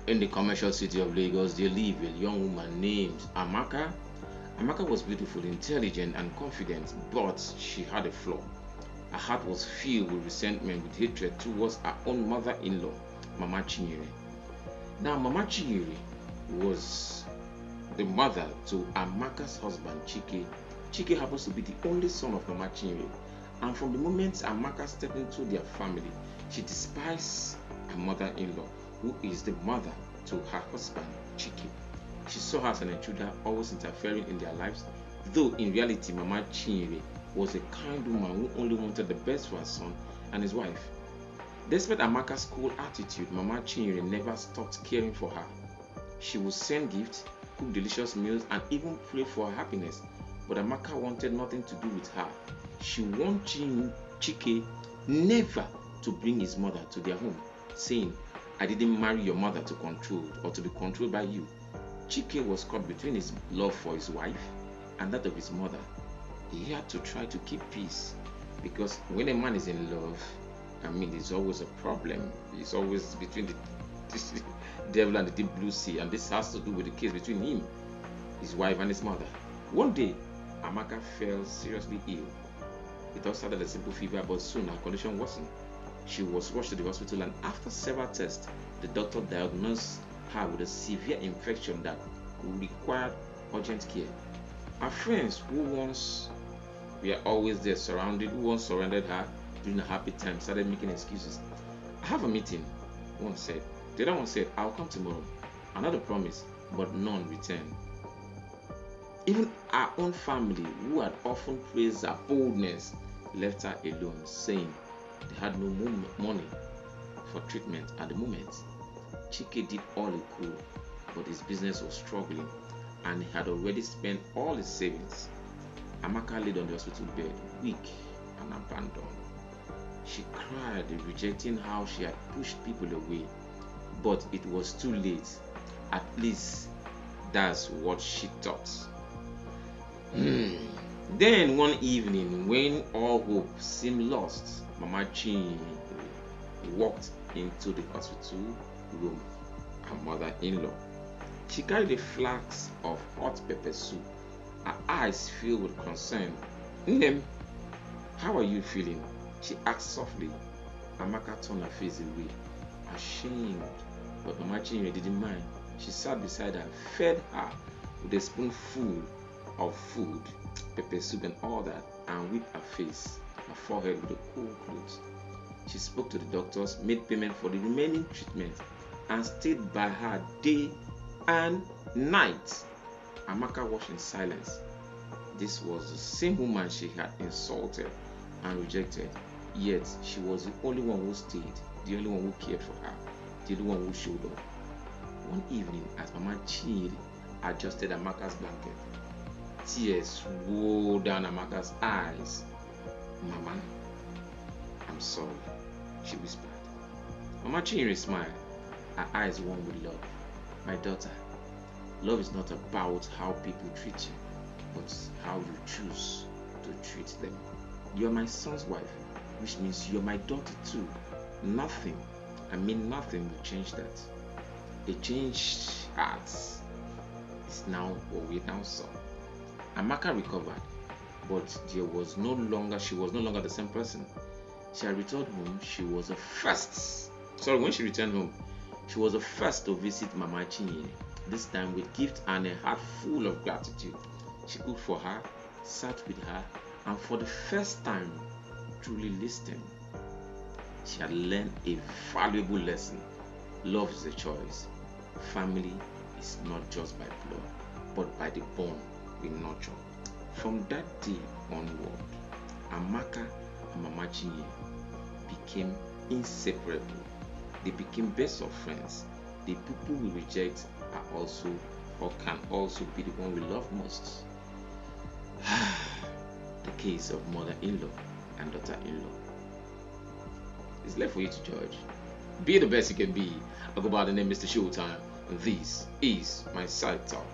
In the commercial city of Lagos, there lived a young woman named Amaka. Amaka was beautiful, intelligent, and confident, but she had a flaw. Her heart was filled with resentment, with hatred towards her own mother-in-law, Mama Chinyere. Now, Mama Chinyere was the mother to Amaka's husband, Chike. Chike happens to be the only son of Mama Chinyere. And from the moment Amaka stepped into their family, she despised her mother-in-law, who is the mother to her husband, Chike. She saw her as an intruder, always interfering in their lives, though in reality, Mama Chinyere was a kind woman who only wanted the best for her son and his wife. Despite Amaka's cool attitude, Mama Chinyere never stopped caring for her. She would send gifts, cook delicious meals, and even pray for her happiness. But Amaka wanted nothing to do with her. She wanted Chike never to bring his mother to their home, saying, "I didn't marry your mother to control or to be controlled by you." Chike was caught between his love for his wife and that of his mother. He had to try to keep peace, because when a man is in love, there's always a problem. It's always between the devil and the deep blue sea, and this has to do with the case between him, his wife, and his mother. One day, Amaka fell seriously ill. It all started as a simple fever, but soon her condition worsened. She was rushed to the hospital, and after several tests, the doctor diagnosed her with a severe infection that required urgent care. Her friends, who once were always there who once surrounded her during a happy time, started making excuses. "I have a meeting," one said. The other one said, "I'll come tomorrow." Another promised, but none returned. Even her own family, who had often praised her boldness, left her alone, saying they had no money for treatment at the moment. Chike did all he could, but his business was struggling, and he had already spent all his savings. Amaka laid on the hospital bed, weak and abandoned. She cried, rejecting how she had pushed people away, but it was too late. At least that's what she thought. Then one evening, when all hope seemed lost, Mama Chinyere walked into the hospital room, her mother-in-law. She carried a flask of hot pepper soup, her eyes filled with concern. "Nnem, how are you feeling?" she asked softly. Amaka turned her face away, ashamed, but Mama Chinyere didn't mind. She sat beside her, fed her with a spoonful of food, pepper soup and all that, and wiped her face, her forehead with a cool cloth. She spoke to the doctors, made payment for the remaining treatment, and stayed by her day and night. Amaka watched in silence. This was the same woman she had insulted and rejected, yet she was the only one who stayed, the only one who cared for her, the only one who showed up. One evening, as Mama Chinyere adjusted Amaka's blanket, tears rolled down Amaka's eyes. "Mama, I'm sorry," she whispered. Mama Chinyere smiled, her eyes warm with love. "My daughter, love is not about how people treat you, but how you choose to treat them. You're my son's wife, which means you're my daughter too. Nothing will change that. A changed heart is now what we now saw." Amaka recovered, but she was no longer the same person. She had returned home. When she returned home, she was the first to visit Mama Chinyere, this time with gifts and a heart full of gratitude. She cooked for her, sat with her, and for the first time, truly listened. She had learned a valuable lesson. Love is a choice. Family is not just by blood, but by the bond we nurture. From that day onward, Amaka and Mama Chinyere became inseparable. They became best of friends. The people we reject are also, or can also, be the one we love most. The case of mother-in-law and daughter-in-law. It's left for you to judge. Be the best you can be. I go by the name Mr. Showtime, and this is my side talk.